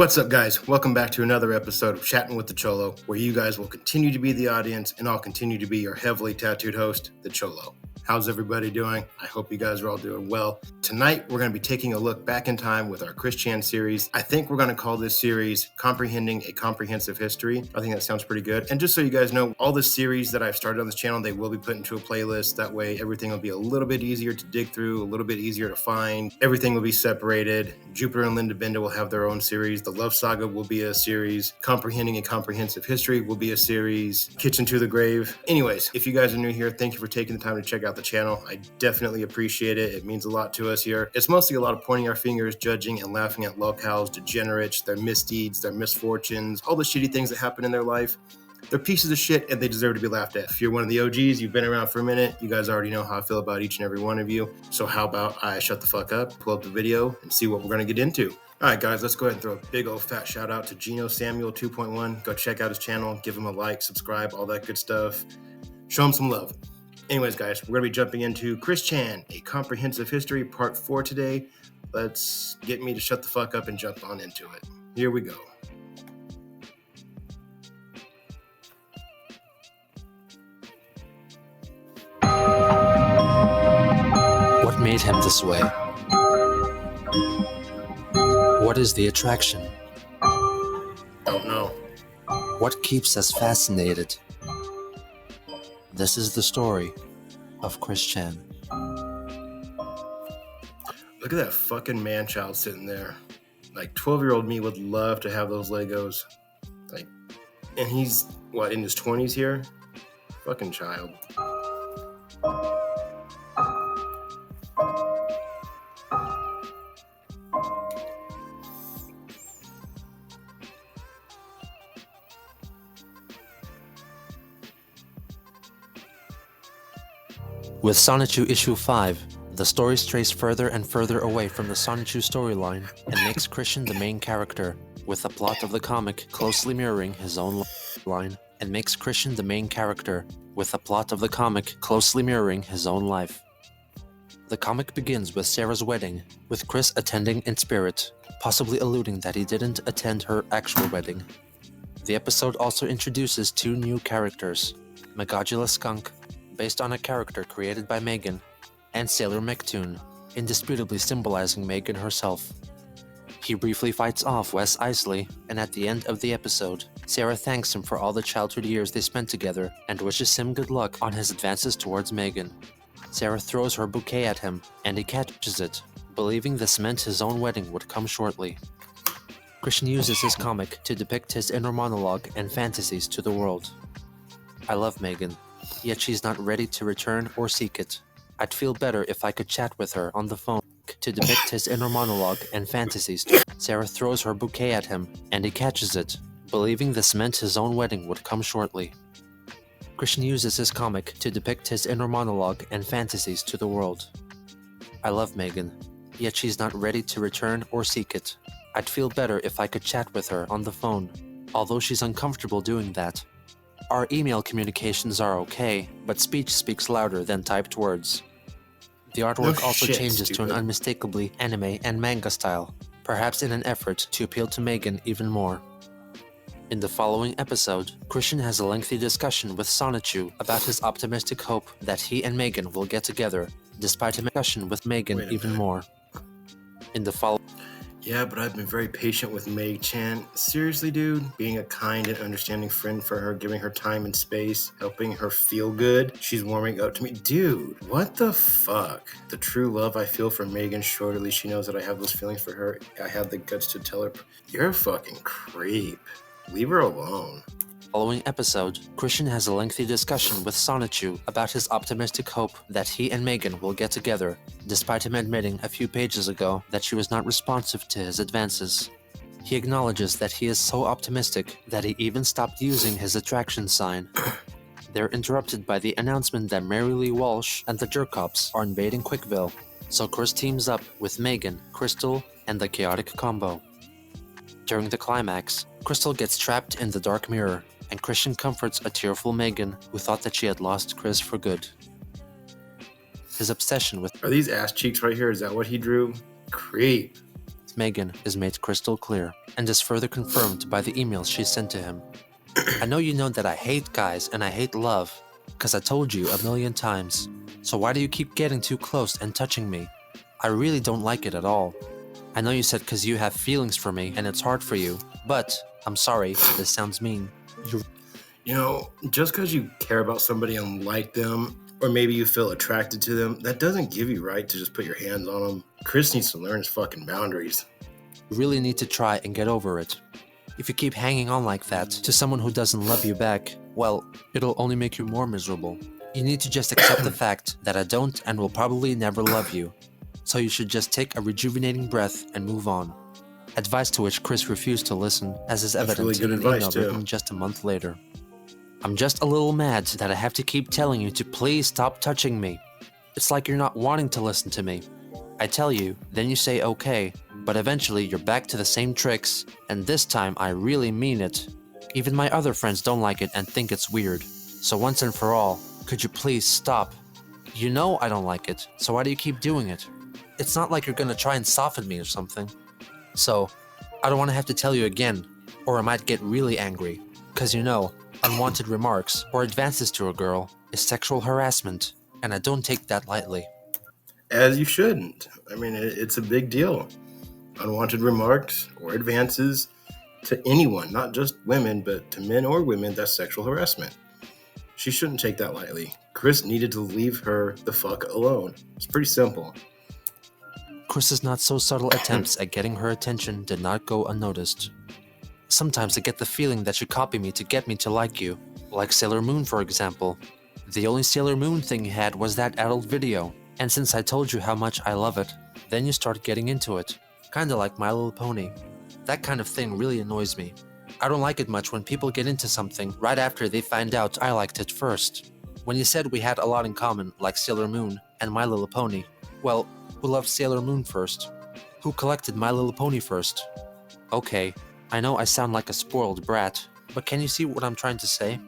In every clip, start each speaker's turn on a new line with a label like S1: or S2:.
S1: What's up, guys? Welcome back to another episode of Chatting with the Cholo, where you guys will continue to be the audience and I'll continue to be your heavily tattooed host, the Cholo. How's everybody doing? I hope you guys are all doing well. Tonight, we're going to be taking a look back in time with our Christian series. I think we're going to call this series Comprehending a Comprehensive History. I think that sounds pretty good. And just so you guys know, all the series that I've started on this channel, they will be put into a playlist. That way, everything will be a little bit easier to dig through, a little bit easier to find. Everything will be separated. Jupiter and Linda Benda will have their own series. The Love Saga will be a series. Comprehending a Comprehensive History will be a series. Kitchen to the Grave. Anyways, if you guys are new here, thank you for taking the time to check out the channel. I definitely appreciate it. It means a lot to us here. It's mostly a lot of pointing our fingers, judging, and laughing at locals, degenerates, their misdeeds, their misfortunes, all the shitty things that happen in their life. They're pieces of shit and they deserve to be laughed at. If you're one of the OGs, you've been around for a minute, you guys already know how I feel about each and every one of you. So how about I shut the fuck up, pull up the video, and see what we're going to get into. All right, guys, let's go ahead and throw a big old fat shout out to Geno Samuel 2.1. Go check out his channel, give him a like, subscribe, all that good stuff. Show him some love. Anyways, guys, we're going to be jumping into Christian, a Comprehensive History, Part 4 today. Let's get me to shut the fuck up and jump on into it. Here we go.
S2: What made him this way? What is the attraction?
S1: Don't know.
S2: What keeps us fascinated? This is the story of Christian.
S1: Look at that fucking man-child sitting there. Like, 12-year-old me would love to have those Legos. Like, and he's, what, in his 20s here? Fucking child.
S2: With Sonichu Issue 5, the story strays further and further away from the Sonichu storyline and makes Christian the main character, with the plot of the comic closely mirroring his own line, and makes Christian the main character, with the plot of the comic closely mirroring his own life. The comic begins with Sarah's wedding, with Chris attending in spirit, possibly alluding that he didn't attend her actual wedding. The episode also introduces two new characters, Megadula Skunk, based on a character created by Megan, and Sailor Mechtoon, indisputably symbolizing Megan herself. He briefly fights off Wes Isley, and at the end of the episode, Sarah thanks him for all the childhood years they spent together and wishes him good luck on his advances towards Megan. Sarah throws her bouquet at him, and he catches it, believing this meant his own wedding would come shortly. Christian uses his comic to depict his inner monologue and fantasies to the world. I love Megan, yet she's not ready to return or seek it. I'd feel better if I could chat with her on the phone to depict his inner monologue and fantasies. Sarah throws her bouquet at him, and he catches it, believing this meant his own wedding would come shortly. Christian uses his comic to depict his inner monologue and fantasies to the world. I love Megan, yet she's not ready to return or seek it. I'd feel better if I could chat with her on the phone, although she's uncomfortable doing that. Our email communications are okay, but speech speaks louder than typed words. The artwork also changes to an unmistakably anime and manga style, perhaps in an effort to appeal to Megan even more. In the following episode, Christian has a lengthy discussion with Sonichu about his optimistic hope that he and Megan will get together, despite a discussion with Megan even more. In the following
S1: Yeah, but I've been very patient with Meg-chan. Seriously, dude, being a kind and understanding friend for her, giving her time and space, helping her feel good. She's warming up to me. Dude, what the fuck? The true love I feel for Megan, surely she knows that I have those feelings for her. I have the guts to tell her, you're a fucking creep. Leave her alone.
S2: following episode, Christian has a lengthy discussion with Sonichu about his optimistic hope that he and Megan will get together, despite him admitting a few pages ago that she was not responsive to his advances. He acknowledges that he is so optimistic that he even stopped using his attraction sign. They're interrupted by the announcement that Mary Lee Walsh and the Jerkops are invading Quickville, so Chris teams up with Megan, Crystal, and the Chaotic Combo. During the climax, Crystal gets trapped in the dark mirror, and Christian comforts a tearful Megan who thought that she had lost Chris for good. His obsession with...
S1: Are these ass cheeks right here? Is that what he drew? Creep.
S2: Megan is made crystal clear, and is further confirmed by the emails she sent to him. I know you know that I hate guys and I hate love, because I told you a million times. So why do you keep getting too close and touching me? I really don't like it at all. I know you said because you have feelings for me and it's hard for you, but I'm sorry, this sounds mean.
S1: You know, just because you care about somebody and like them, or maybe you feel attracted to them, that doesn't give you right to just put your hands on them. Chris needs to learn his fucking boundaries.
S2: You really need to try and get over it. If you keep hanging on like that to someone who doesn't love you back, well, it'll only make you more miserable. You need to just accept the fact that I don't and will probably never love you. So you should just take a rejuvenating breath and move on. Advice to which Chris refused to listen, as is evident
S1: really good
S2: in an
S1: advice,
S2: email
S1: too.
S2: written just a month later. I'm just a little mad that I have to keep telling you to please stop touching me. It's like you're not wanting to listen to me. I tell you, then you say okay, but eventually you're back to the same tricks, and this time I really mean it. Even my other friends don't like it and think it's weird. So once and for all, could you please stop? You know I don't like it, so why do you keep doing it? It's not like you're gonna try and soften me or something. So, I don't want to have to tell you again, or I might get really angry. Cause you know, unwanted remarks or advances to a girl is sexual harassment, and I don't take that lightly.
S1: As you shouldn't. I mean, it's a big deal. Unwanted remarks or advances to anyone, not just women, but to men or women, that's sexual harassment. She shouldn't take that lightly. Chris needed to leave her the fuck alone. It's pretty simple.
S2: Chris's not so subtle attempts at getting her attention did not go unnoticed. Sometimes I get the feeling that you copy me to get me to like you, like Sailor Moon for example. The only Sailor Moon thing you had was that adult video, and since I told you how much I love it, then you start getting into it. Kinda like My Little Pony. That kind of thing really annoys me. I don't like it much when people get into something right after they find out I liked it first. When you said we had a lot in common, like Sailor Moon and My Little Pony, well, who loved Sailor Moon first? Who collected My Little Pony first? Okay, I know I sound like a spoiled brat, but can you see what I'm trying to say?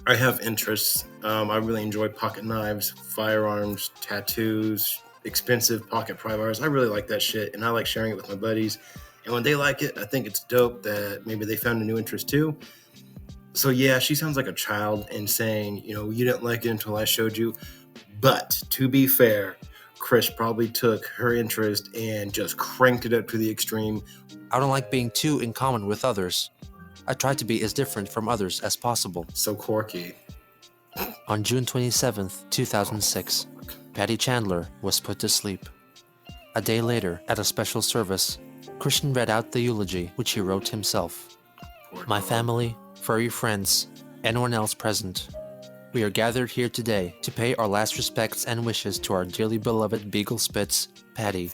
S1: I have interests. I really enjoy pocket knives, firearms, tattoos, expensive pocket pry bars. I really like that shit, and I like sharing it with my buddies. And when they like it, I think it's dope that maybe they found a new interest too. So yeah, she sounds like a child and saying, you know, you didn't like it until I showed you. But to be fair, Chris probably took her interest and just cranked it up to the extreme.
S2: I don't like being too in common with others. I try to be as different from others as possible.
S1: So quirky.
S2: On June 27th, 2006, Patty Chandler was put to sleep. A day later, at a special service, Christian read out the eulogy which he wrote himself. My family, furry friends, anyone else present, we are gathered here today to pay our last respects and wishes to our dearly beloved Beagle Spitz, Patty,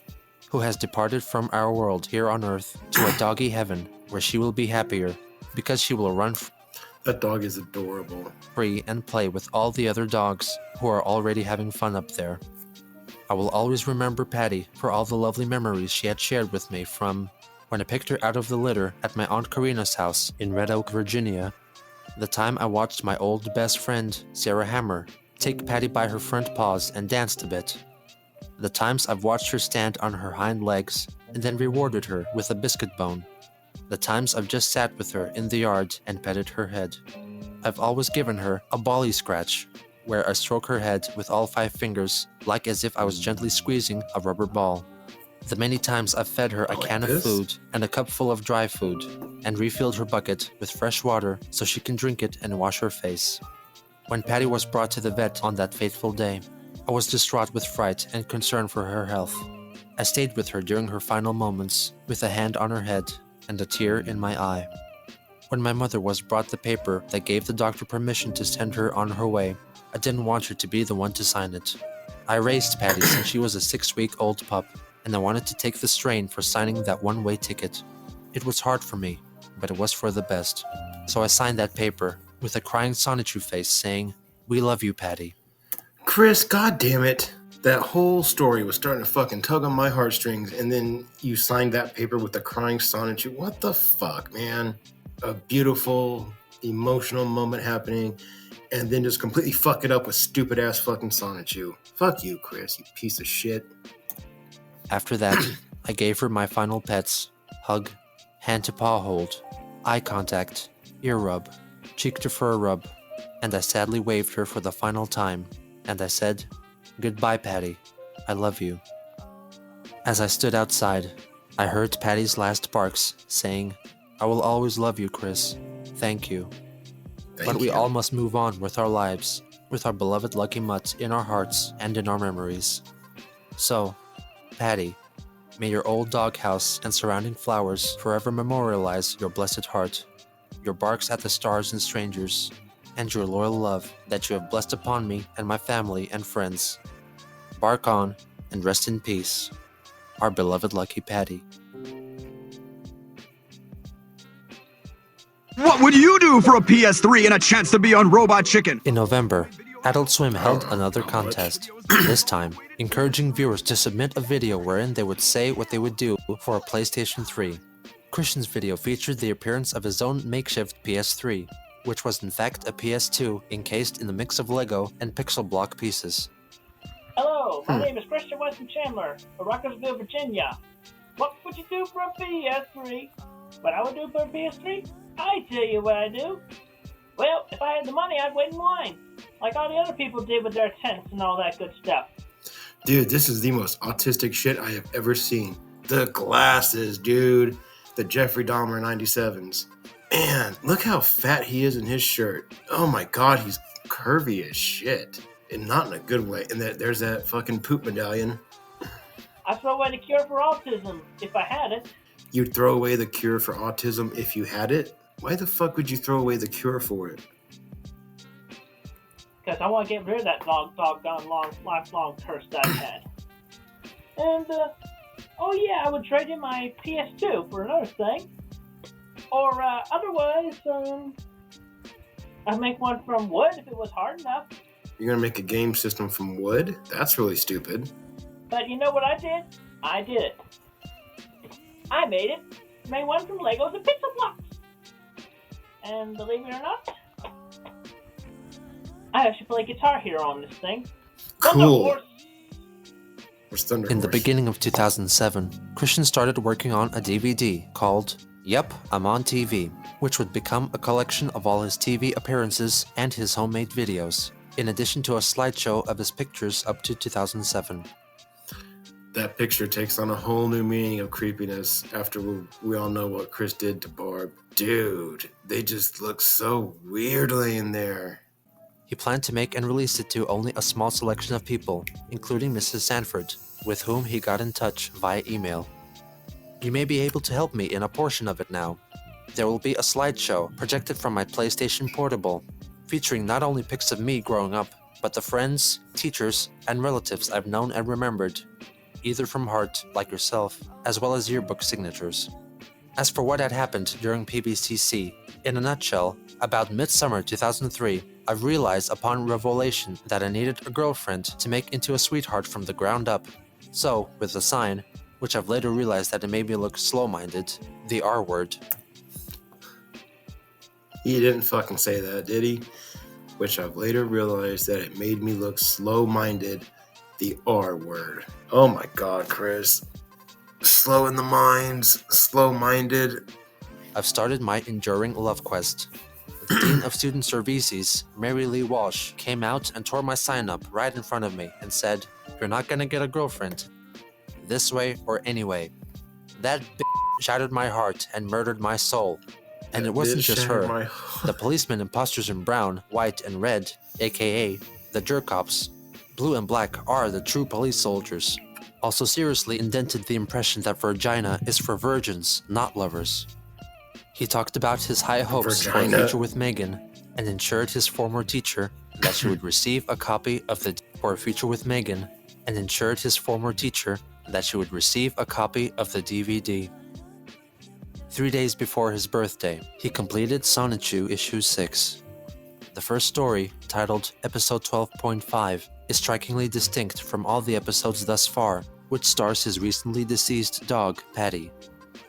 S2: who has departed from our world here on Earth to a doggy heaven where she will be happier because she will run
S1: That dog is adorable.
S2: free and play with all the other dogs who are already having fun up there. I will always remember Patty for all the lovely memories she had shared with me from when I picked her out of the litter at my Aunt Karina's house in Red Oak, Virginia, the time I watched my old best friend, Sarah Hammer, take Patty by her front paws and danced a bit, the times I've watched her stand on her hind legs and then rewarded her with a biscuit bone, the times I've just sat with her in the yard and petted her head. I've always given her a bally scratch, where I stroke her head with all 5 fingers, like as if I was gently squeezing a rubber ball. The many times I've fed her a can of food and a cup full of dry food, and refilled her bucket with fresh water so she can drink it and wash her face. When Patty was brought to the vet on that fateful day, I was distraught with fright and concern for her health. I stayed with her during her final moments, with a hand on her head and a tear in my eye. When my mother was brought the paper that gave the doctor permission to send her on her way, I didn't want her to be the one to sign it. I raised Patty since she was a 6-week-old pup, and I wanted to take the strain for signing that one-way ticket. It was hard for me, but it was for the best. So I signed that paper with a crying Sonichu face saying, "We love you, Patty."
S1: Chris, goddammit. That whole story was starting to fucking tug on my heartstrings, and then you signed that paper with the crying Sonichu. What the fuck, man? A beautiful, emotional moment happening, and then just completely fuck it up with stupid ass fucking Sonichu. Fuck you, Chris, you piece of shit.
S2: After that, I gave her my final pets: hug, hand to paw hold, eye contact, ear rub, cheek to fur rub, and I sadly waved her for the final time, and I said, "Goodbye, Patty. I love you." As I stood outside, I heard Patty's last barks, saying, "I will always love you, Chris. Thank you." But we all must move on with our lives, with our beloved Lucky Mutt in our hearts and in our memories. So, Patty, may your old doghouse and surrounding flowers forever memorialize your blessed heart, your barks at the stars and strangers, and your loyal love that you have blessed upon me and my family and friends. Bark on and rest in peace, our beloved Lucky Patty.
S3: What would you do for a PS3 and a chance to be on Robot Chicken?
S2: In November, Adult Swim held another contest, this time encouraging viewers to submit a video wherein they would say what they would do for a PlayStation 3. Christian's video featured the appearance of his own makeshift PS3, which was in fact a PS2 encased in a mix of Lego and pixel block pieces.
S4: Hello, my name is Christian Weston Chandler of Rockersville, Virginia. What would you do for a PS3? What I would do for a PS3? I tell you what I do. Well, if I had the money, I'd wait in line, like all the other people did with their tents and all that good stuff.
S1: Dude, this is the most autistic shit I have ever seen. The glasses, dude. The Jeffrey Dahmer 97s. Man, look how fat he is in his shirt. Oh my god, he's curvy as shit. And not in a good way. And there's that fucking poop medallion.
S4: I'd throw away the cure for autism if I had it.
S1: You'd throw away the cure for autism if you had it? Why the fuck would you throw away the cure for it?
S4: Because I want to get rid of that doggone lifelong curse that I had. And, oh yeah, I would trade in my PS2 for another thing. Or, otherwise, I'd make one from wood if it was hard enough.
S1: You're gonna make a game system from wood? That's really stupid.
S4: But you know what I did? I did it. I made it. Made one from Legos and pixel blocks. And believe it or not, I actually play Guitar Hero on this thing.
S1: Cool.
S2: In the beginning of 2007, Christian started working on a DVD called Yep, I'm on TV, which would become a collection of all his TV appearances and his homemade videos, in addition to a slideshow of his pictures up to 2007.
S1: That picture takes on a whole new meaning of creepiness after we all know what Chris did to Barb. Dude, they just look so weird laying there.
S2: He planned to make and release it to only a small selection of people, including Mrs. Sanford, with whom he got in touch via email. You may be able to help me in a portion of it now. There will be a slideshow projected from my PlayStation Portable, featuring not only pics of me growing up, but the friends, teachers, and relatives I've known and remembered, either from heart, like yourself, as well as yearbook signatures. As for what had happened during PBCC, in a nutshell, about midsummer 2003, I've realized upon revelation that I needed a girlfriend to make into a sweetheart from the ground up. So, with the sign, which I've later realized that it made me look slow-minded, the R word.
S1: He didn't fucking say that, did he? Which I've later realized that it made me look slow-minded, the R word. Oh my god, Chris. Slow in the minds, slow-minded.
S2: I've started my enduring love quest. The Dean of Student Services, Mary Lee Walsh, came out and tore my sign up right in front of me and said, "You're not gonna get a girlfriend. This way or anyway." That shattered my heart and murdered my soul. And it wasn't just her. The policemen and posters in brown, white, and red, aka the jerk cops, blue and black are the true police soldiers, also seriously indented the impression that Virginia is for virgins, not lovers. He talked about his high hopes for a future with Megan and ensured his former teacher that she would receive a copy of the for a future with Megan and ensured his former teacher that she would receive a copy of the DVD. 3 days before his birthday, he completed Sonichu Issue 6. The first story, titled Episode 12.5, is strikingly distinct from all the episodes thus far, which stars his recently deceased dog, Patty.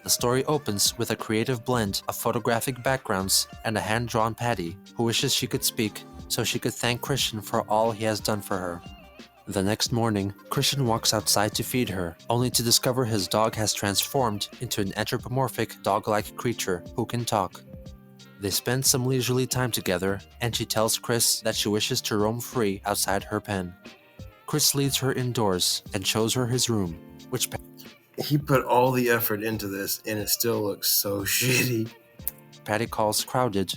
S2: The story opens with a creative blend of photographic backgrounds and a hand-drawn Patty who wishes she could speak so she could thank Christian for all he has done for her. The next morning, Christian walks outside to feed her, only to discover his dog has transformed into an anthropomorphic dog-like creature who can talk. They spend some leisurely time together, and she tells Chris that she wishes to roam free outside her pen. Chris leads her indoors and shows her his room, which
S1: He put all the effort into this, and it still looks so shitty.
S2: Patty calls crowded,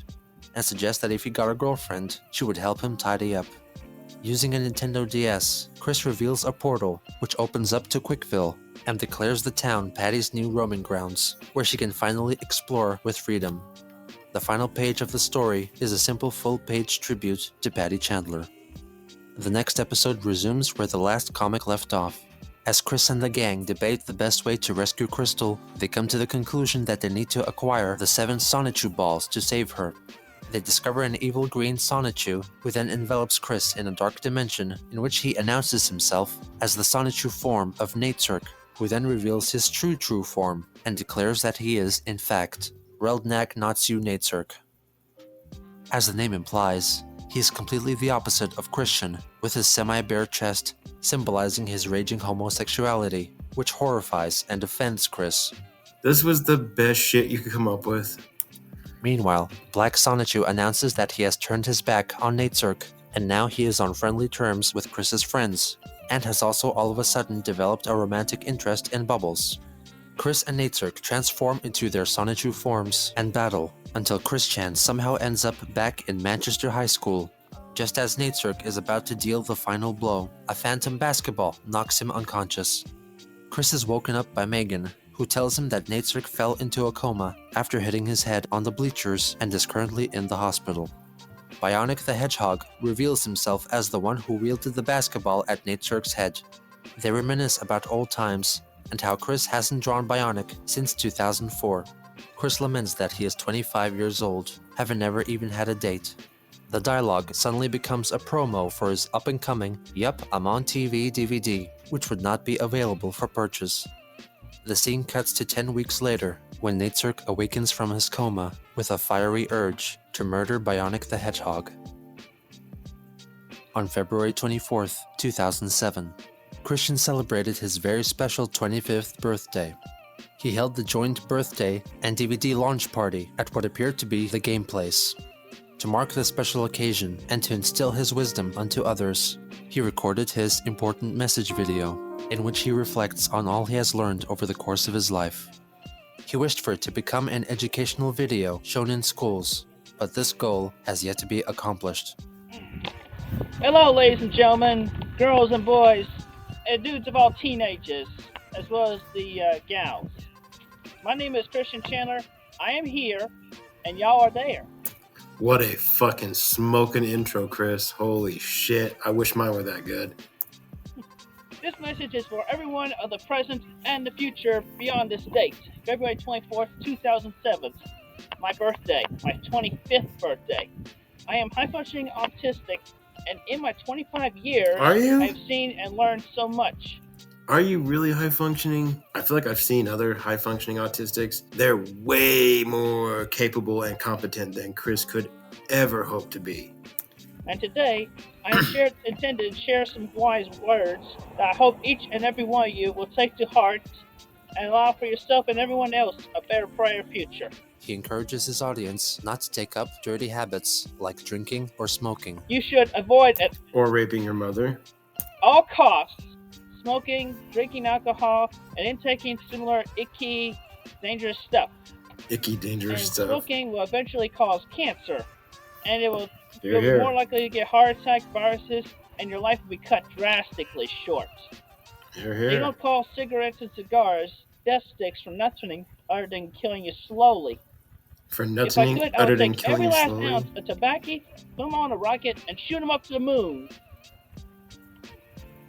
S2: and suggests that if he got a girlfriend, she would help him tidy up. Using a Nintendo DS, Chris reveals a portal which opens up to Quickville and declares the town Patty's new roaming grounds, where she can finally explore with freedom. The final page of the story is a simple full-page tribute to Patty Chandler. The next episode resumes where the last comic left off. As Chris and the gang debate the best way to rescue Crystal, they come to the conclusion that they need to acquire the 7 Sonichu balls to save her. They discover an evil green Sonichu, who then envelops Chris in a dark dimension in which he announces himself as the Sonichu form of Natesurk, who then reveals his true form and declares that he is, in fact, Reldnak Natsu Natesurk. As the name implies, he is completely the opposite of Christian, with his semi-bare chest symbolizing his raging homosexuality, which horrifies and offends Chris.
S1: This was the best shit you could come up with.
S2: Meanwhile, Black Sonichu announces that he has turned his back on Natesurk, and now he is on friendly terms with Chris's friends, and has also all of a sudden developed a romantic interest in Bubbles. Chris and Natesurk transform into their Sonichu forms and battle, until Chris-chan somehow ends up back in Manchester High School. Just as Natesurk is about to deal the final blow, a phantom basketball knocks him unconscious. Chris is woken up by Megan, who tells him that Natesurk fell into a coma after hitting his head on the bleachers and is currently in the hospital. Bionic the Hedgehog reveals himself as the one who wielded the basketball at Natesurk's head. They reminisce about old times and how Chris hasn't drawn Bionic since 2004. Chris laments that he is 25 years old, having never even had a date. The dialogue suddenly becomes a promo for his up-and-coming Yup, I'm on TV DVD, which would not be available for purchase. The scene cuts to 10 weeks later, when Natesurk awakens from his coma with a fiery urge to murder Bionic the Hedgehog. On February 24th, 2007, Christian celebrated his very special 25th birthday. He held the joint birthday and DVD launch party at what appeared to be the game place. To mark the special occasion and to instill his wisdom unto others, he recorded his important message video, in which he reflects on all he has learned over the course of his life. He wished for it to become an educational video shown in schools, but this goal has yet to be accomplished.
S4: Hello, ladies and gentlemen, girls and boys, and dudes of all teenagers, as well as the gals. My name is Christian Chandler. I am here, and y'all are there.
S1: What a fucking smoking intro, Chris. Holy shit. I wish mine were that good.
S4: This message is for everyone of the present and the future beyond this date, February 24th, 2007. My birthday, my 25th birthday. I am high-functioning autistic, and in my 25 years,
S1: Are you?
S4: I've seen and learned so much.
S1: Are you really high functioning? I feel like I've seen other high functioning autistics. They're way more capable and competent than Chris could ever hope to be.
S4: And today, I intended to share some wise words that I hope each and every one of you will take to heart and allow for yourself and everyone else a better, brighter future.
S2: He encourages his audience not to take up dirty habits like drinking or smoking.
S4: You should avoid at
S1: Or raping your mother.
S4: all costs smoking, drinking alcohol, and intaking similar icky, dangerous stuff.
S1: Icky, dangerous
S4: And
S1: stuff.
S4: smoking will eventually cause cancer, and you'll
S1: You're
S4: be
S1: here.
S4: more likely to get heart attacks, viruses, and your life will be cut drastically short.
S1: You're
S4: They
S1: here.
S4: don't call cigarettes and cigars death sticks for nothing other than killing you slowly.
S1: For
S4: If I
S1: nothing
S4: could, I
S1: other
S4: would
S1: than
S4: take
S1: killing
S4: every
S1: you
S4: last
S1: slowly.
S4: ounce of tobacco, put them on a rocket, and shoot them up to the moon.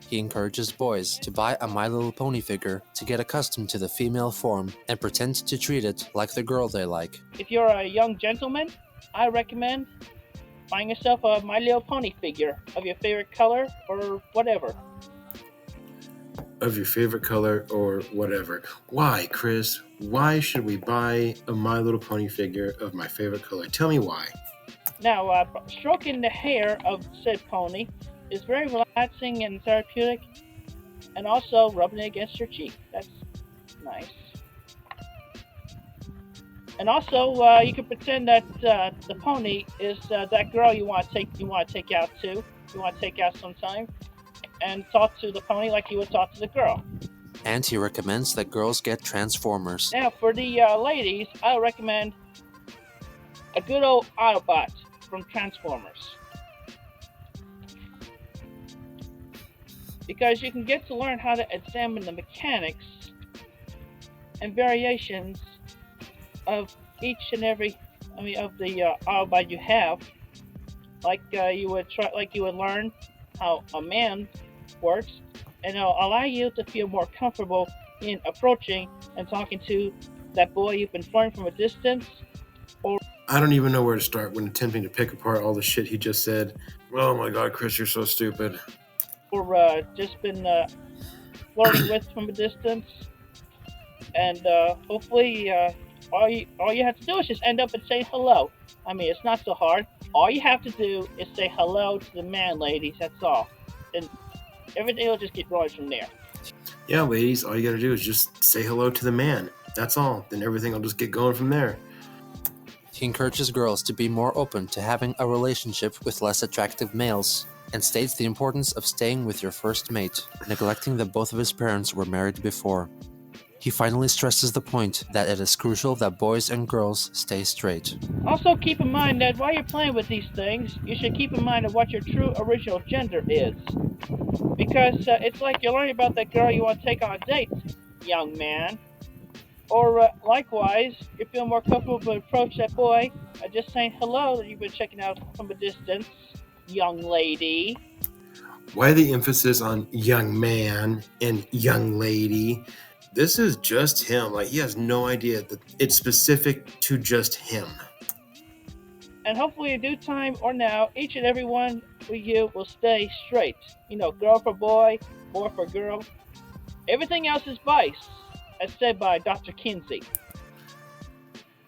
S2: He encourages boys to buy a My Little Pony figure to get accustomed to the female form and pretend to treat it like the girl they like.
S4: If you're a young gentleman, I recommend buying yourself a My Little Pony figure of your favorite color or whatever.
S1: Of your favorite color or whatever. Why, Chris? Why should we buy a My Little Pony figure of my favorite color? Tell me why.
S4: Now, stroking the hair of said pony is very relaxing and therapeutic, and also rubbing it against your cheek. That's nice. And also, you can pretend that the pony is that girl you want to take out too. You want to take out sometime, and talk to the pony like you would talk to the girl.
S2: And he recommends that girls get Transformers.
S4: Now, for the ladies, I recommend a good old Autobot from Transformers. Because you can get to learn how to examine the mechanics and variations of each and every, of the Autobot you have. Like you would learn how a man works, and it'll allow you to feel more comfortable in approaching and talking to that boy you've been flirting from a distance.
S1: I don't even know where to start when attempting to pick apart all the shit he just said. Oh my god, Chris, you're so stupid.
S4: Or just been flirting with from a distance, and hopefully all you have to do is just end up and say hello. It's not so hard. All you have to do is say hello to the man, ladies. That's all, and everything will just get rolling from there.
S1: Yeah, ladies, all you gotta do is just say hello to the man. That's all. Then everything will just get going from there.
S2: He encourages girls to be more open to having a relationship with less attractive males, and states the importance of staying with your first mate, neglecting that both of his parents were married before. He finally stresses the point that it is crucial that boys and girls stay straight.
S4: Also, keep in mind that while you're playing with these things, you should keep in mind of what your true original gender is. Because it's like you're learning about that girl you want to take on a date, young man. Or likewise, you feel more comfortable to approach that boy just saying hello that you've been checking out from a distance, young lady.
S1: Why the emphasis on young man and young lady? This is just him. Like, he has no idea that it's specific to just him.
S4: And hopefully in due time or now, each and every one of you will stay straight. Girl for boy, boy for girl. Everything else is vice, as said by Dr. Kinsey.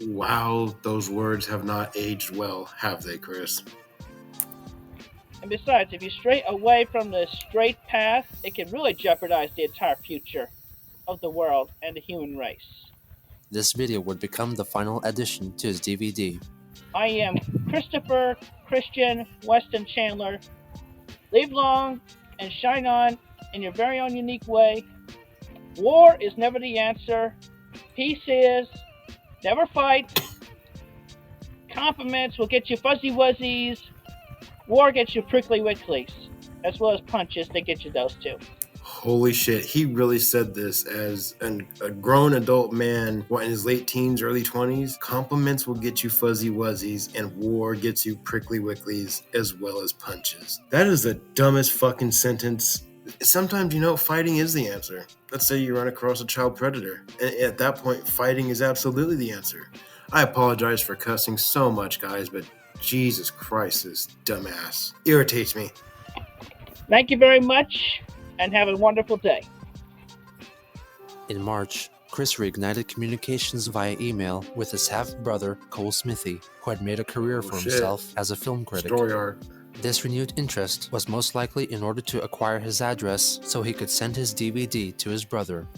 S1: Wow, those words have not aged well, have they, Chris?
S4: And besides, if you stray away from the straight path, it can really jeopardize the entire future of the world and the human race.
S2: This video would become the final addition to his DVD.
S4: I am Christopher Christian Weston Chandler. Live long and shine on in your very own unique way. War is never the answer. Peace is. Never fight. Compliments will get you fuzzy wuzzies. War gets you prickly wicklies. As well as punches, they get you those too.
S1: Holy shit, he really said this as a grown adult man, in his late teens, early 20s. Compliments will get you fuzzy wuzzies, and war gets you prickly wicklies as well as punches. That is the dumbest fucking sentence. Sometimes, fighting is the answer. Let's say you run across a child predator. And at that point, fighting is absolutely the answer. I apologize for cussing so much, guys, but Jesus Christ, this dumbass irritates me.
S4: Thank you very much, and have a wonderful day.
S2: In March, Chris reignited communications via email with his half-brother, Cole Smithy, who had made a career for himself as a film critic.
S1: Story art.
S2: This renewed interest was most likely in order to acquire his address so he could send his DVD to his brother.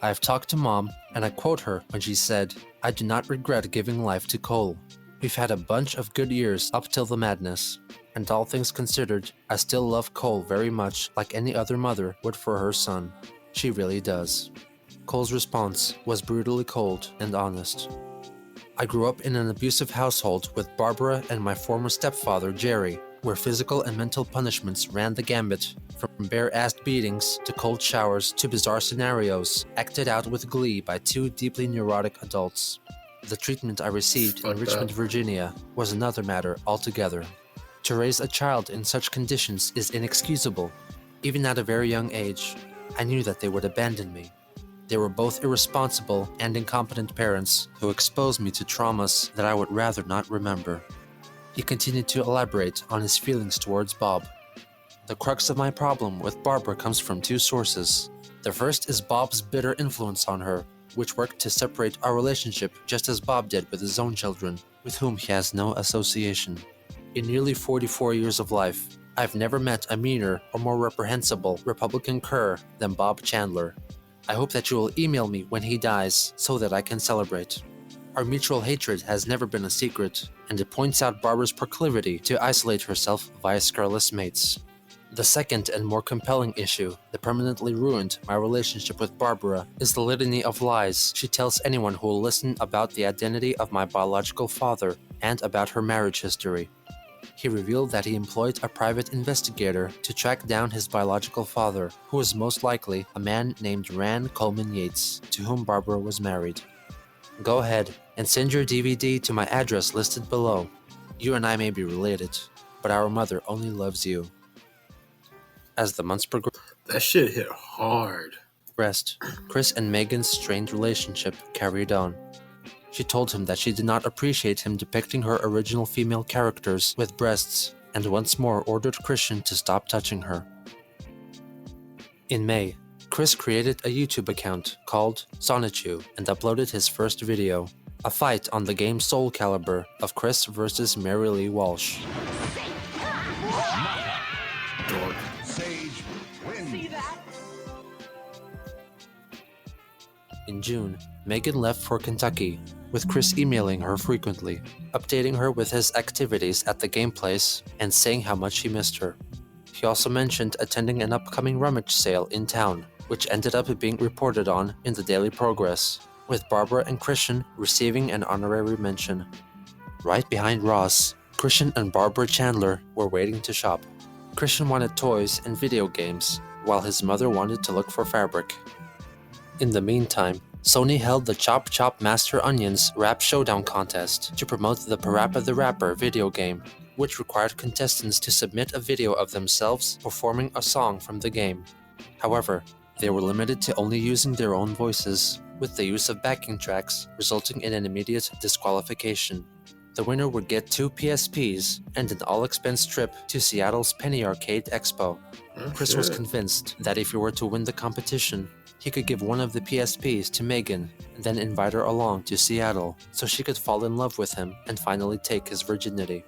S2: I have talked to Mom, and I quote her when she said, "I do not regret giving life to Cole. We've had a bunch of good years up till the madness, and all things considered, I still love Cole very much like any other mother would for her son. She really does." Cole's response was brutally cold and honest. "I grew up in an abusive household with Barbara and my former stepfather, Jerry, where physical and mental punishments ran the gambit, from bare-assed beatings to cold showers to bizarre scenarios, acted out with glee by two deeply neurotic adults. The treatment I received in Richmond, Virginia, was another matter altogether. To raise a child in such conditions is inexcusable. Even at a very young age, I knew that they would abandon me. They were both irresponsible and incompetent parents who exposed me to traumas that I would rather not remember." He continued to elaborate on his feelings towards Bob. "The crux of my problem with Barbara comes from two sources. The first is Bob's bitter influence on her, which worked to separate our relationship just as Bob did with his own children, with whom he has no association. In nearly 44 years of life, I've never met a meaner or more reprehensible Republican cur than Bob Chandler. I hope that you will email me when he dies so that I can celebrate. Our mutual hatred has never been a secret, and it points out Barbara's proclivity to isolate herself via scurrilous mates. The second and more compelling issue that permanently ruined my relationship with Barbara is the litany of lies she tells anyone who will listen about the identity of my biological father and about her marriage history. He revealed that he employed a private investigator to track down his biological father, who was most likely a man named Rand Coleman Yates, to whom Barbara was married. Go ahead and send your DVD to my address listed below. You and I may be related, but our mother only loves you. As the months
S1: That shit hit hard.
S2: progressed, Chris and Megan's strained relationship carried on. She told him that she did not appreciate him depicting her original female characters with breasts, and once more ordered Christian to stop touching her. In May, Chris created a YouTube account called Sonichu and uploaded his first video, a fight on the game Soul Calibur of Chris versus Mary Lee Walsh.
S1: Dork.
S2: In June, Megan left for Kentucky, with Chris emailing her frequently, updating her with his activities at the game place and saying how much he missed her. He also mentioned attending an upcoming rummage sale in town, which ended up being reported on in the Daily Progress, with Barbara and Christian receiving an honorary mention. Right behind Ross, Christian and Barbara Chandler were waiting to shop. Christian wanted toys and video games, while his mother wanted to look for fabric. In the meantime, Sony held the Chop Chop Master Onions Rap Showdown contest to promote the Parappa the Rapper video game, which required contestants to submit a video of themselves performing a song from the game. However, they were limited to only using their own voices, with the use of backing tracks resulting in an immediate disqualification. The winner would get 2 PSPs and an all-expense trip to Seattle's Penny Arcade Expo. Chris was convinced that if he were to win the competition, he could give one of the PSPs to Megan and then invite her along to Seattle so she could fall in love with him and finally take his virginity.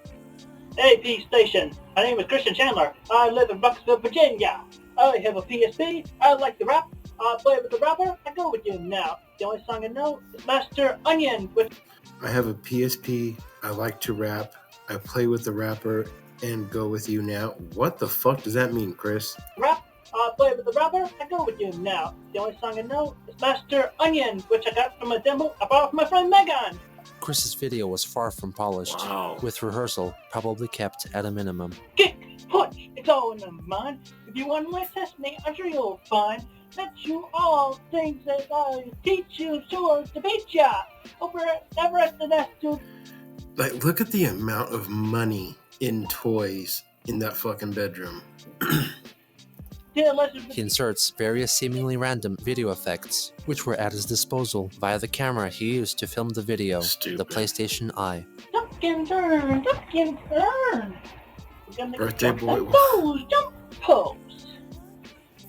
S4: AP Station. My name is Christian Chandler. I live in Rockville, Virginia. I have a PSP. I like to rap. I play with the rapper. I go with you now. The only song I know is Master Onion with...
S1: I have a PSP. I like to rap. I play with the rapper and go with you now. What the fuck does that mean, Chris?
S4: Rap. I play with the rapper. I go with you now. The only song I know is Master Onion, which I got from a demo I borrowed from my friend Megan.
S2: Chris's video was far from polished, with rehearsal probably kept at a minimum.
S4: Kick, punch, it's all in the mind. If you want to test me, I'm sure you'll find that you all things that I teach you sure to beat ya. Over never underestimate.
S1: Like, look at the amount of money in toys in that fucking bedroom.
S2: He inserts various seemingly random video effects, which were at his disposal via the camera he used to film the video, the PlayStation Eye.
S4: Duck and turn, duck and turn. We're gonna
S1: Birthday boy.
S4: Those jump pose.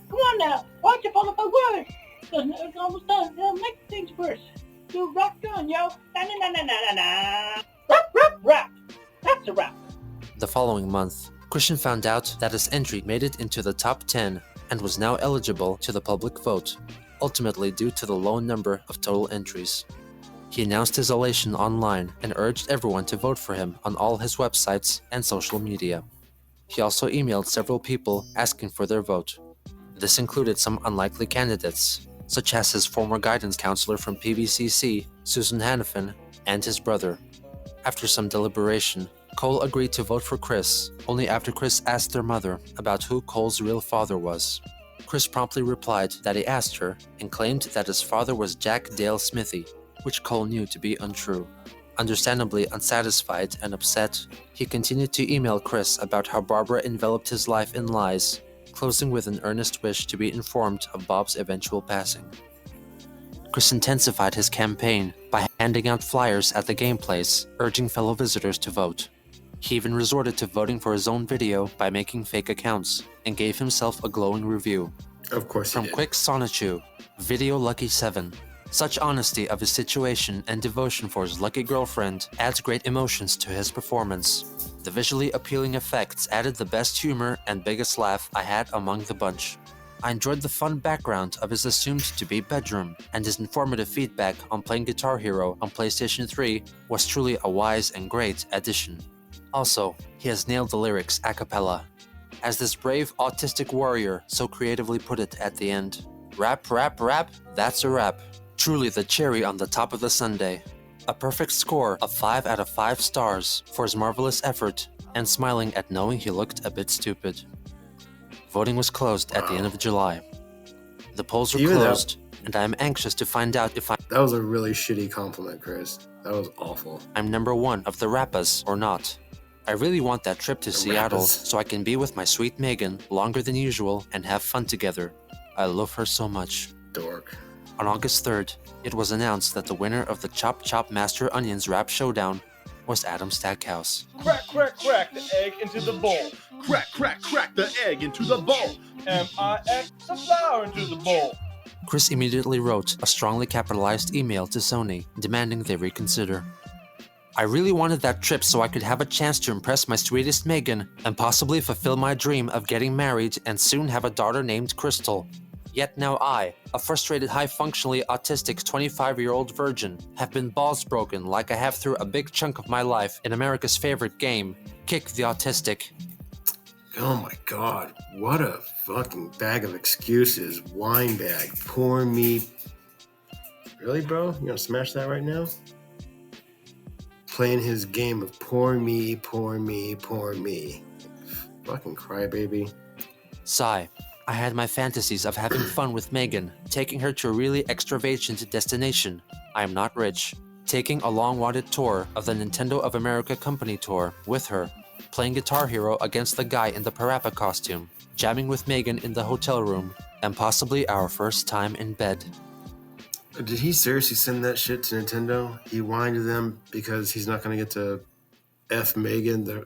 S4: Come on now, watch it follow my words. It's almost done. It'll make things worse. You rock on, yo. Na na na na na na. Rap, rap, rap. That's a rap.
S2: The following month, Christian found out that his entry made it into the top 10 and was now eligible to the public vote, ultimately due to the low number of total entries. He announced his elation online and urged everyone to vote for him on all his websites and social media. He also emailed several people asking for their vote. This included some unlikely candidates, such as his former guidance counselor from PVCC, Susan Hannafin, and his brother. After some deliberation, Cole agreed to vote for Chris, only after Chris asked their mother about who Cole's real father was. Chris promptly replied that he asked her and claimed that his father was Jack Dale Smithy, which Cole knew to be untrue. Understandably unsatisfied and upset, he continued to email Chris about how Barbara enveloped his life in lies, closing with an earnest wish to be informed of Bob's eventual passing. Chris intensified his campaign by handing out flyers at the game place, urging fellow visitors to vote. He even resorted to voting for his own video by making fake accounts, and gave himself a glowing review.
S1: Of course he
S2: From
S1: did.
S2: Quick Sonichu, Video Lucky 7. Such honesty of his situation and devotion for his lucky girlfriend adds great emotions to his performance. The visually appealing effects added the best humor and biggest laugh I had among the bunch. I enjoyed the fun background of his assumed-to-be bedroom, and his informative feedback on playing Guitar Hero on PlayStation 3 was truly a wise and great addition. Also, he has nailed the lyrics a cappella. As this brave autistic warrior so creatively put it at the end, "Rap, rap, rap, that's a rap." Truly the cherry on the top of the sundae. A perfect score of 5 out of 5 stars for his marvelous effort, and smiling at knowing he looked a bit stupid. Voting was closed at the end of July. The polls were
S1: Even that-
S2: closed, and I am anxious to find out if
S1: That was a really shitty compliment, Chris. That was awful.
S2: I'm number 1 of the Rappas or not. I really want that trip to Seattle
S1: Rappas.
S2: so I can be with my sweet Megan longer than usual and have fun together. I love her so much.
S1: Dork.
S2: On August 3rd, it was announced that the winner of the Chop Chop Master Onions Rap Showdown was Adam Stackhouse.
S5: Crack, crack, crack the egg into the bowl.
S3: Crack, crack, crack the egg into the bowl.
S5: M-I-X the flour into the bowl.
S2: Chris immediately wrote a strongly capitalized email to Sony demanding they reconsider. I really wanted that trip so I could have a chance to impress my sweetest Megan and possibly fulfill my dream of getting married and soon have a daughter named Crystal. Yet now I, a frustrated high-functionally autistic 25-year-old virgin, have been balls broken like I have through a big chunk of my life in America's favorite game, Kick the Autistic.
S1: Oh my god. What a fucking bag of excuses. Wine bag. Poor me. Really, bro? You gonna smash that right now? Playing his game of poor me, poor me, poor me. Fucking crybaby.
S2: Sigh. I had my fantasies of having fun with Megan, taking her to a really extravagant destination. I am not rich. Taking a long-wanted tour of the Nintendo of America Company Tour with her. Playing Guitar Hero against the guy in the Parappa costume. Jamming with Megan in the hotel room. And possibly our first time in bed.
S1: Did he seriously send that shit to Nintendo? He whined to them because he's not gonna get to F Megan.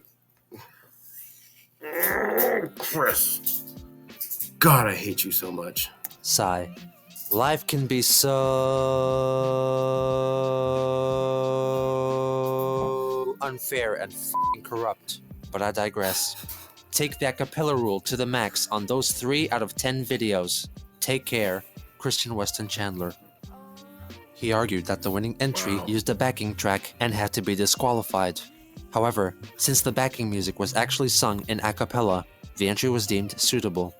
S1: Chris. God, I hate you so much.
S2: Sigh. Life can be so unfair and f***ing corrupt, but I digress. Take the a cappella rule to the max on those 3 out of 10 videos. Take care, Christian Weston Chandler. He argued that the winning entry used a backing track and had to be disqualified. However, since the backing music was actually sung in a cappella, the entry was deemed suitable.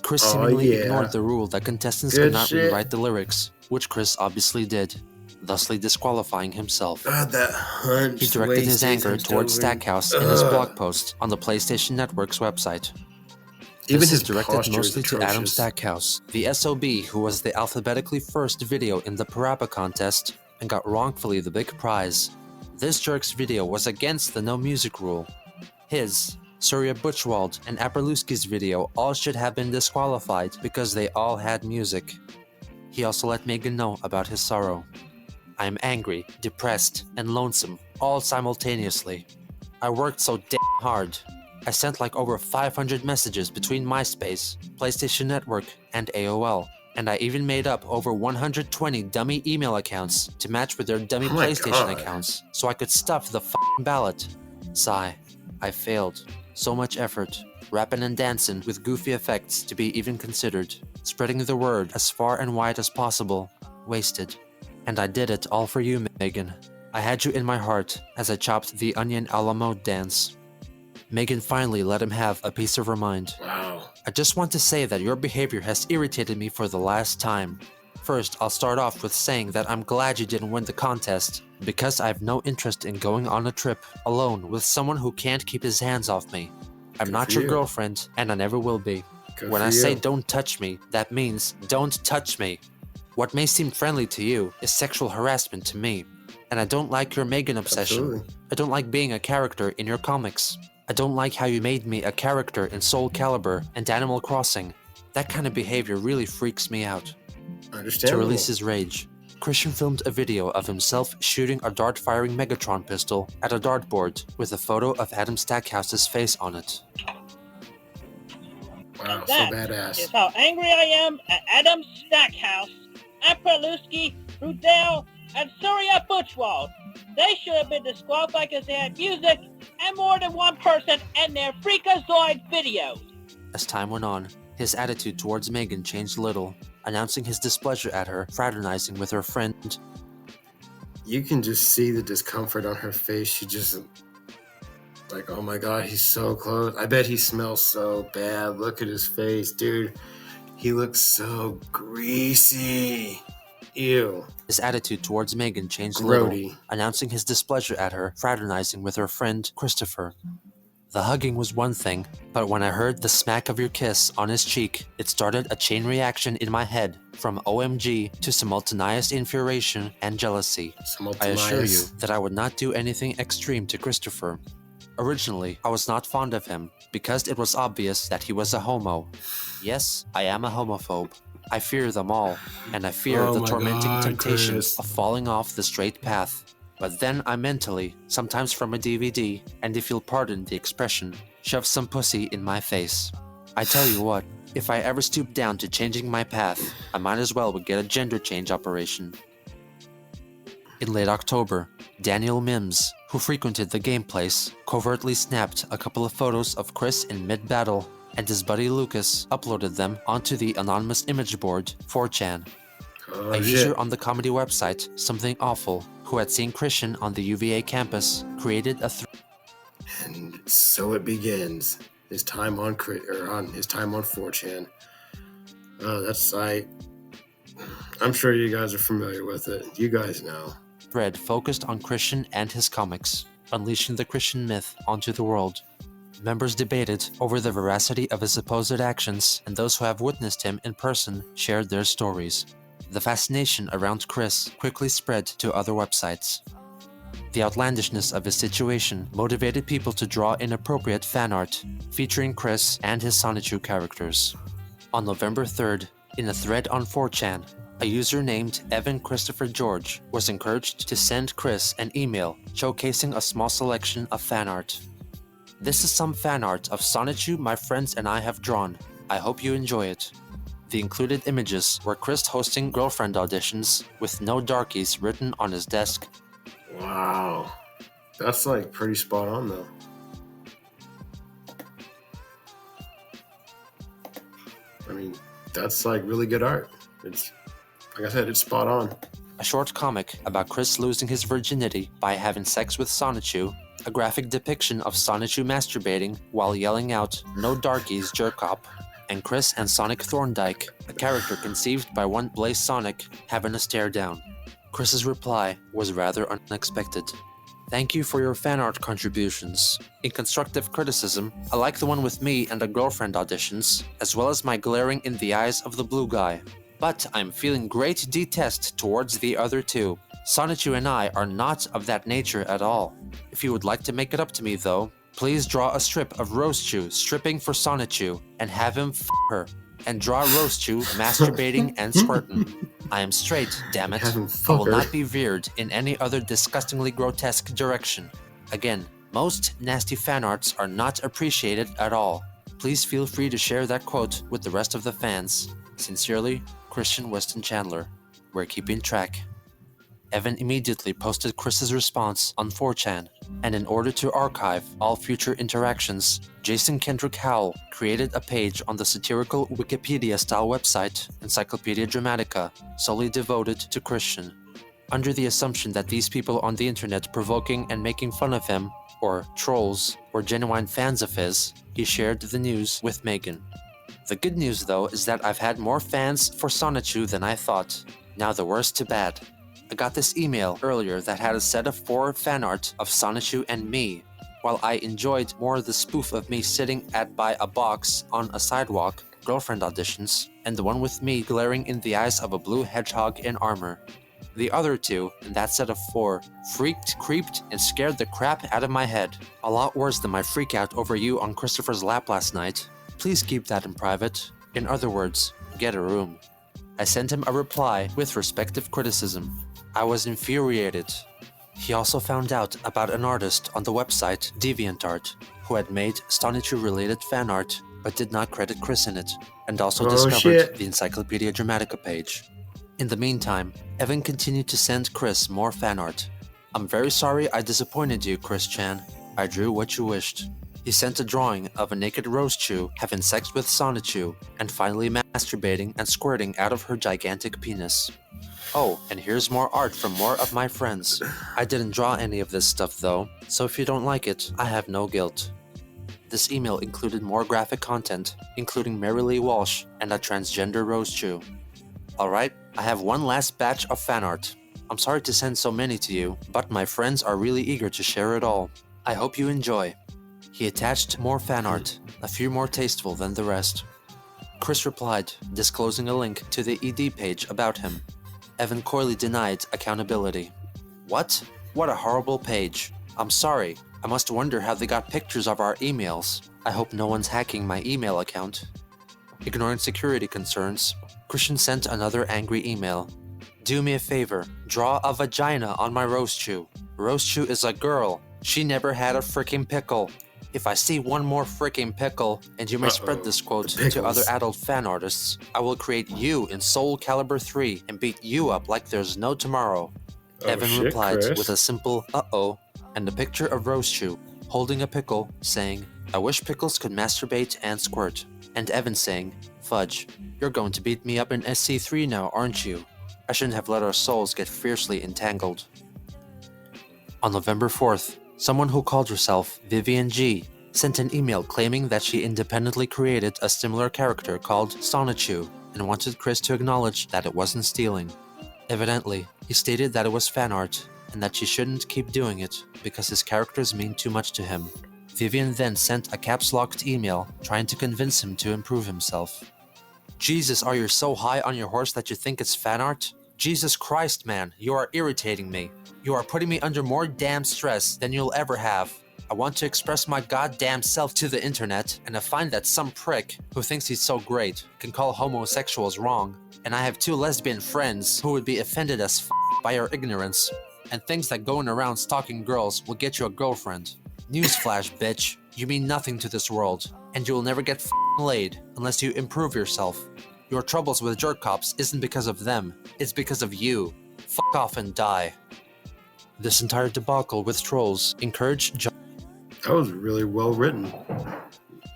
S2: Chris seemingly ignored the rule that contestants could not rewrite the lyrics, which Chris obviously did, thusly disqualifying himself.
S1: God, that hunch.
S2: He directed his anger towards Stackhouse in his blog post on the PlayStation Network's website.
S1: Even
S2: This
S1: his
S2: is directed
S1: posture is
S2: mostly to Adam
S1: atrocious.
S2: Stackhouse, the SOB who was the alphabetically first video in the Parappa contest and got wrongfully the big prize. This jerk's video was against the no music rule. His, Surya Butchwald, and Aperluski's video all should have been disqualified because they all had music. He also let Megan know about his sorrow. I am angry, depressed, and lonesome, all simultaneously. I worked so damn hard. I sent like over 500 messages between MySpace, PlayStation Network, and AOL. And I even made up over 120 dummy email accounts to match with their dummy
S1: my
S2: PlayStation
S1: God.
S2: accounts so I could stuff the f***ing ballot. Sigh. I failed. So much effort. Rapping and dancing with goofy effects to be even considered. Spreading the word as far and wide as possible. Wasted. And I did it all for you, Megan. I had you in my heart as I chopped the onion a la mode dance. Megan finally let him have a piece of her mind.
S1: Wow.
S2: I just want to say that your behavior has irritated me for the last time. First, I'll start off with saying that I'm glad you didn't win the contest, because I have no interest in going on a trip alone with someone who can't keep his hands off me. I'm
S1: Good
S2: not
S1: for
S2: your
S1: you.
S2: girlfriend, and I never will be.
S1: Good
S2: When
S1: for
S2: I say
S1: you.
S2: don't touch me, that means don't touch me. What may seem friendly to you is sexual harassment to me, and I don't like your Megan obsession.
S1: Absolutely.
S2: I don't like being a character in your comics. I don't like how you made me a character in Soul Calibur and Animal Crossing. That kind of behavior really freaks me out. To
S1: Understandable.
S2: release his rage, Christian filmed a video of himself shooting a dart-firing Megatron pistol at a dartboard with a photo of Adam Stackhouse's face on it.
S1: Wow, so
S4: That
S1: badass.
S4: is how angry I am at Adam Stackhouse, Aperluski, Rudell, and Surya Butchwald. They should have been disqualified because they had music and more than one person in their Freakazoid videos.
S2: As time went on, his attitude towards Megan changed little, announcing his displeasure at her fraternizing with her friend.
S1: You can just see the discomfort on her face. She just like, oh my god, he's so close. I bet he smells so bad. Look at his face, dude. He looks so greasy. Ew.
S2: His attitude towards Megan changed
S1: Grody.
S2: little, announcing his displeasure at her fraternizing with her friend Christopher. The hugging was one thing, but when I heard the smack of your kiss on his cheek, it started a chain reaction in my head from OMG to simultaneous infuriation and jealousy. I assure you that I would not do anything extreme to Christopher. Originally, I was not fond of him because it was obvious that he was a homo. Yes, I am a homophobe. I fear them all, and I fear the tormenting temptation of falling off the straight path. But then I mentally, sometimes from a DVD, and if you'll pardon the expression, shove some pussy in my face. I tell you what, if I ever stoop down to changing my path, I might as well get a gender change operation. In late October, Daniel Mims, who frequented the game place, covertly snapped a couple of photos of Chris in mid-battle, and his buddy Lucas uploaded them onto the anonymous image board 4chan. A user on the comedy website Something Awful, who had seen Christian on the UVA campus, created a
S1: And so it begins. His time on 4chan. Oh, that site. I'm sure you guys are familiar with it. You guys know.
S2: thread focused on Christian and his comics, unleashing the Christian myth onto the world. Members debated over the veracity of his supposed actions, and those who have witnessed him in person shared their stories. The fascination around Chris quickly spread to other websites. The outlandishness of his situation motivated people to draw inappropriate fan art featuring Chris and his Sonichu characters. On November 3rd, in a thread on 4chan, a user named Evan Christopher George was encouraged to send Chris an email showcasing a small selection of fan art. "This is some fan art of Sonichu my friends and I have drawn. I hope you enjoy it." The included images were Chris hosting girlfriend auditions with "No Darkies" written on his desk.
S1: Wow. That's like pretty spot on though. I mean, that's like really good art. It's, like I said, it's spot on.
S2: A short comic about Chris losing his virginity by having sex with Sonichu, a graphic depiction of Sonichu masturbating while yelling out "No Darkies, jerk-op," and Chris and Sonic Thorndike, a character conceived by one Blaze Sonic, having a stare down. Chris's reply was rather unexpected. "Thank you for your fan art contributions. In constructive criticism, I like the one with me and a girlfriend auditions, as well as my glaring in the eyes of the blue guy. But I'm feeling great detest towards the other two. Sonichu and I are not of that nature at all. If you would like to make it up to me though, please draw a strip of Rosechu stripping for Sonichu and have him f*** her, and draw Rosechu masturbating and squirting. I am straight, damn it. I will not be veered in any other disgustingly grotesque direction. Again, most nasty fan arts are not appreciated at all. Please feel free to share that quote with the rest of the fans. Sincerely, Christian Weston Chandler. We're keeping track." Evan immediately posted Chris's response on 4chan, and in order to archive all future interactions, Jason Kendrick Howell created a page on the satirical Wikipedia-style website Encyclopedia Dramatica, solely devoted to Christian. Under the assumption that these people on the internet provoking and making fun of him, or trolls, were genuine fans of his, he shared the news with Megan. "The good news though is that I've had more fans for Sonichu than I thought. Now the worst to bad. I got this email earlier that had a set of 4 fan art of Sonichu and me. While I enjoyed more the spoof of me sitting by a box on a sidewalk, girlfriend auditions, and the one with me glaring in the eyes of a blue hedgehog in armor. The other 2, in that set of 4, freaked, creeped, and scared the crap out of my head. A lot worse than my freakout over you on Christopher's lap last night. Please keep that in private. In other words, get a room." I sent him a reply with respective criticism. I was infuriated. He also found out about an artist on the website DeviantArt who had made Sonichu-related fan art but did not credit Chris in it, and also discovered the Encyclopedia Dramatica page. In the meantime, Evan continued to send Chris more fan art. I'm very sorry I disappointed you, Chris-chan. I drew what you wished. He sent a drawing of a naked Rose Chew having sex with Sonichu, and finally masturbating and squirting out of her gigantic penis. Oh, and here's more art from more of my friends. I didn't draw any of this stuff though, so if you don't like it, I have no guilt. This email included more graphic content, including Mary Lee Walsh and a transgender Rose Chew. Alright, I have one last batch of fan art. I'm sorry to send so many to you, but my friends are really eager to share it all. I hope you enjoy. He attached more fan art, a few more tasteful than the rest. Chris replied, disclosing a link to the ED page about him. Evan coyly denied accountability. What? What a horrible page. I'm sorry. I must wonder how they got pictures of our emails. I hope no one's hacking my email account. Ignoring security concerns, Christian sent another angry email. Do me a favor, draw a vagina on my Rose Chew. Rose Chew is a girl. She never had a frickin' pickle. If I see one more frickin' pickle, and you may spread this quote to other adult fan artists, I will create you in Soul Calibur 3 and beat you up like there's no tomorrow. Evan replied with a simple uh-oh and a picture of Rose Chew holding a pickle saying, I wish pickles could masturbate and squirt. And Evan saying, fudge, you're going to beat me up in SC3 now, aren't you? I shouldn't have let our souls get fiercely entangled. On November 4th, someone who called herself Vivian G sent an email claiming that she independently created a similar character called Sonichu and wanted Chris to acknowledge that it wasn't stealing. Evidently, he stated that it was fan art and that she shouldn't keep doing it because his characters mean too much to him. Vivian then sent a caps-locked email trying to convince him to improve himself. Jesus, are you so high on your horse that you think it's fan art? Jesus Christ, man, you are irritating me. You are putting me under more damn stress than you'll ever have. I want to express my goddamn self to the internet, and I find that some prick who thinks he's so great can call homosexuals wrong, and I have 2 lesbian friends who would be offended as f*** by your ignorance, and thinks that going around stalking girls will get you a girlfriend. Newsflash, bitch, you mean nothing to this world, and you will never get f***ing laid unless you improve yourself. Your troubles with jerk cops isn't because of them, it's because of you. Fuck off and die. This entire debacle with trolls encouraged
S1: That was really well written.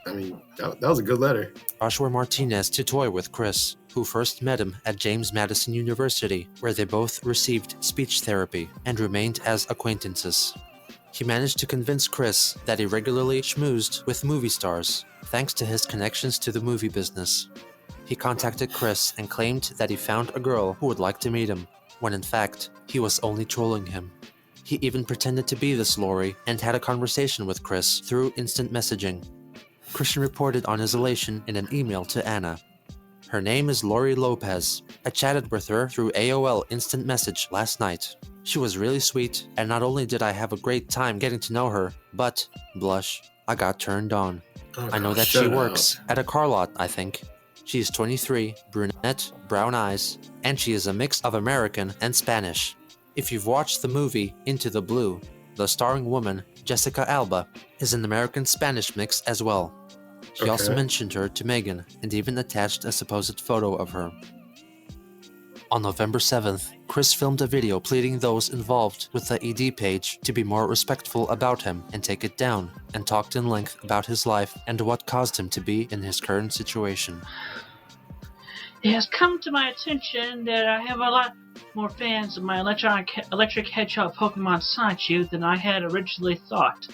S1: I mean, that was a good letter.
S2: Joshua Martinez to toy with Chris, who first met him at James Madison University, where they both received speech therapy and remained as acquaintances. He managed to convince Chris that he regularly schmoozed with movie stars, thanks to his connections to the movie business. He contacted Chris and claimed that he found a girl who would like to meet him, when in fact, he was only trolling him. He even pretended to be this Lori and had a conversation with Chris through instant messaging. Christian reported on his elation in an email to Anna. Her name is Lori Lopez. I chatted with her through AOL Instant Message last night. She was really sweet, and not only did I have a great time getting to know her, but, blush, I got turned on. I know that she works at a car lot, I think. She is 23, brunette, brown eyes, and she is a mix of American and Spanish. If you've watched the movie Into the Blue, the starring woman, Jessica Alba, is an American-Spanish mix as well. She also mentioned her to Megan and even attached a supposed photo of her. On November 7th, Chris filmed a video pleading those involved with the ED page to be more respectful about him and take it down, and talked in length about his life and what caused him to be in his current situation.
S4: It has come to my attention that I have a lot more fans of my electric hedgehog Pokemon Sonichu than I had originally thought.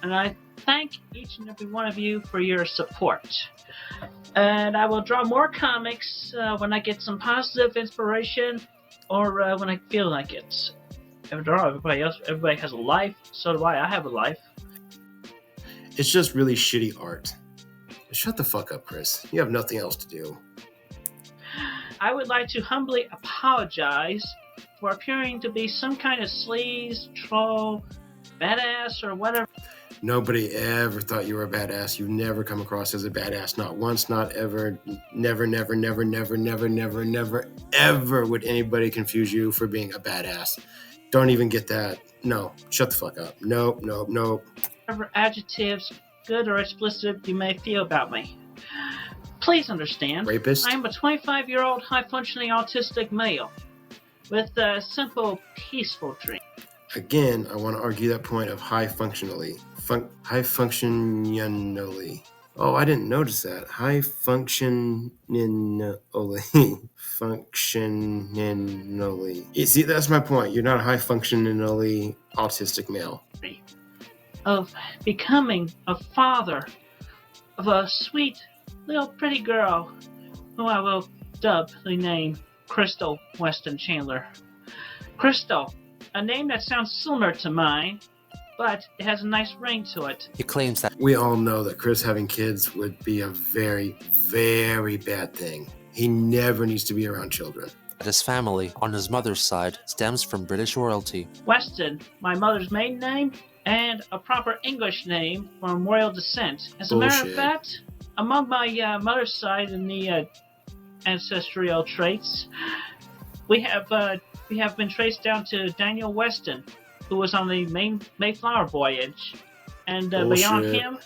S4: And I thank each and every one of you for your support. And I will draw more comics when I get some positive inspiration or when I feel like it. After all, everybody has a life, so do I. I have a life.
S1: It's just really shitty art. Shut the fuck up, Chris. You have nothing else to do.
S4: I would like to humbly apologize for appearing to be some kind of sleaze, troll, badass, or whatever.
S1: Nobody ever thought you were a badass. You never come across as a badass. Not once, not ever. Never, never, never, never, never, never, never, ever would anybody confuse you for being a badass. Don't even get that. No, shut the fuck up. Nope, nope, nope.
S4: Whatever adjectives, good or explicit, you may feel about me. Please understand,
S1: Rapist?
S4: I am a 25-year-old high-functioning autistic male with a simple, peaceful dream.
S1: Again, I want to argue that point of high functionally. Oh, I didn't notice that. High functionally. Functionally. You see, that's my point. You're not a high functionally autistic male.
S4: Of becoming a father of a sweet little pretty girl who I will dub the name Crystal Weston Chandler. Crystal, a name that sounds similar to mine, but it has a nice ring to it.
S2: He claims that
S1: We all know that Chris having kids would be a very, very bad thing. He never needs to be around children.
S2: his family, on his mother's side, stems from British royalty.
S4: Weston, my mother's maiden name, and a proper English name from royal descent. As a matter of
S1: Bullshit.
S4: fact, among my mother's side in the ancestral traits, we have been traced down to Daniel Weston, who was on the Mayflower voyage, and beyond
S1: Bullshit.
S4: him,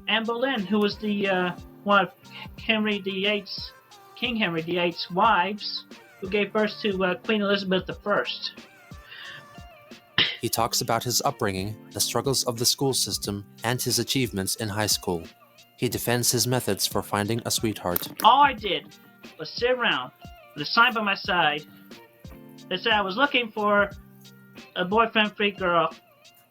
S4: Anne Boleyn, who was the one of King Henry VIII's wives, who gave birth to Queen Elizabeth I.
S2: He talks about his upbringing, the struggles of the school system, and his achievements in high school. He defends his methods for finding a sweetheart.
S4: All I did was sit around with a sign by my side that said I was looking for a boyfriend-free girl,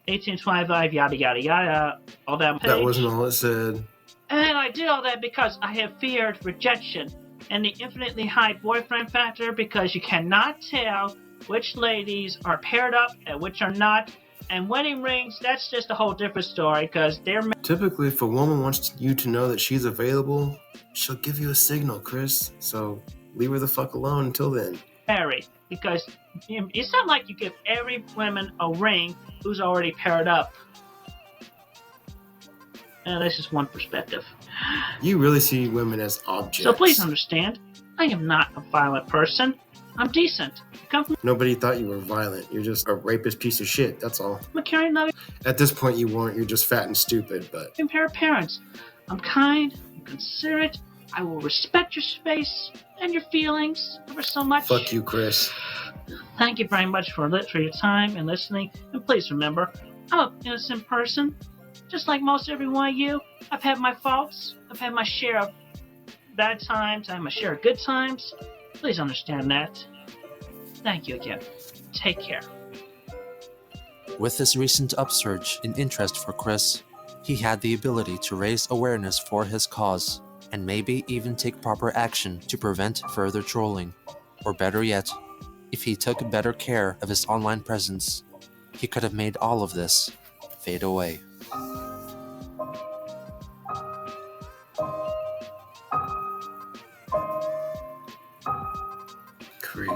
S4: 1825, yada yada yada, all that.
S1: That wasn't all it said.
S4: And I did all that because I have feared rejection and the infinitely high boyfriend factor, because you cannot tell which ladies are paired up and which are not. And wedding rings, that's just a whole different story, because they're
S1: Typically, if a woman wants you to know that she's available, she'll give you a signal, Chris. So leave her the fuck alone until then.
S4: married. Because it's not like you give every woman a ring who's already paired up. That's just one perspective.
S1: You really see women as objects.
S4: So please understand, I am not a violent person. I'm decent. I come from
S1: Nobody thought you were violent. You're just a rapist piece of shit, that's all.
S4: a caring, loving
S1: At this point, you weren't. You're just fat and stupid, but
S4: pair of parents. I'm kind, I'm considerate, I will respect your space and your feelings ever so much.
S1: fuck you, Chris.
S4: Thank you very much for your time and listening. And please remember, I'm an innocent person. Just like most every one of you, I've had my faults. I've had my share of bad times. I have my share of good times. Please understand that. Thank you again. Take care.
S2: With this recent upsurge in interest for Chris, he had the ability to raise awareness for his cause, and maybe even take proper action to prevent further trolling. Or better yet, if he took better care of his online presence, he could have made all of this fade away.
S1: Creep.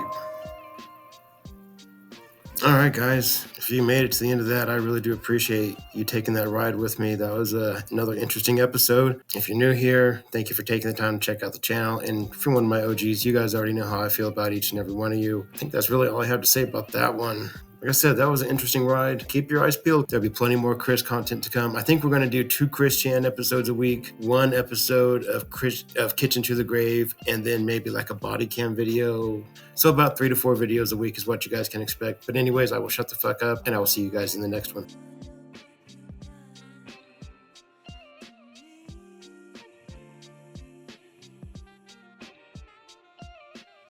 S1: Alright, guys. If you made it to the end of that, I really do appreciate you taking that ride with me. That was another interesting episode. If you're new here, thank you for taking the time to check out the channel. And if you're one of my OGs, you guys already know how I feel about each and every one of you. I think that's really all I have to say about that one. Like I said, that was an interesting ride. Keep your eyes peeled. There'll be plenty more Chris content to come. I think we're going to do 2 Chris Chan episodes a week, 1 episode of Kitchen to the Grave, and then maybe like a body cam video. So about 3 to 4 videos a week is what you guys can expect. But anyways, I will shut the fuck up, and I will see you guys in the next one.